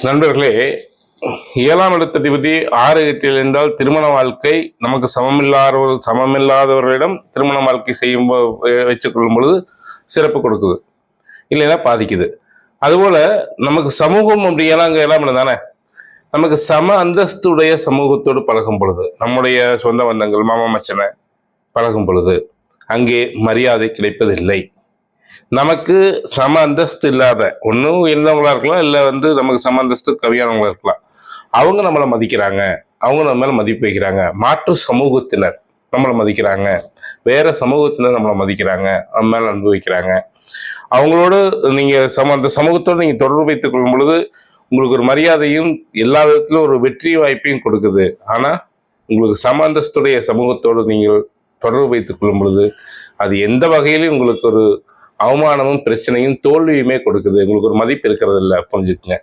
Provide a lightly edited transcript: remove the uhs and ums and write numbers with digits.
நண்பர்களே, 7ஆம் இடத்ததிபதி 6 8 என்றால் திருமண வாழ்க்கை நமக்கு சமமில்லாதவர்களிடம் திருமண வாழ்க்கை செய்யும் வச்சுக் கொள்ளும் பொழுது சிறப்பு கொடுக்குது, இல்லைன்னா பாதிக்குது. அதுபோல நமக்கு சமூகம் அப்படி அங்கே 7ஆம் இடம் தானே. நமக்கு சம அந்தஸ்துடைய சமூகத்தோடு பழகும் பொழுது, நம்முடைய சொந்த பந்தங்கள் மாமா மச்சனை பழகும் பொழுது அங்கே மரியாதை கிடைப்பதில்லை. நமக்கு சம அந்தஸ்து இல்லாத ஒன்றும் இருந்தவங்களா இருக்கலாம், இல்லை நமக்கு சம அந்தஸ்து கவியானவங்களா இருக்கலாம். அவங்க நம்மளை மதிக்கிறாங்க, அவங்க நம்ம மேலே மதிப்பு வைக்கிறாங்க. மாற்று சமூகத்தினர் நம்மளை மதிக்கிறாங்க, வேற சமூகத்தினர் நம்மளை மதிக்கிறாங்க, நம்ம மேலே அனுபவிக்கிறாங்க. அவங்களோடு நீங்கள் அந்த சமூகத்தோடு நீங்கள் தொடர்பு வைத்துக் கொள்ளும் பொழுது உங்களுக்கு ஒரு மரியாதையும் எல்லா விதத்திலும் ஒரு வெற்றி வாய்ப்பையும் கொடுக்குது. ஆனால் உங்களுக்கு சம அந்தஸ்துடைய சமூகத்தோடு நீங்கள் தொடர்பு வைத்துக் கொள்ளும் பொழுது அது எந்த வகையிலும் உங்களுக்கு ஒரு அவமானமும் பிரச்சனையும் தோல்வியுமே கொடுக்குது. உங்களுக்கு ஒரு மதிப்பு இருக்கிறது இல்லை, புரிஞ்சுக்குங்க.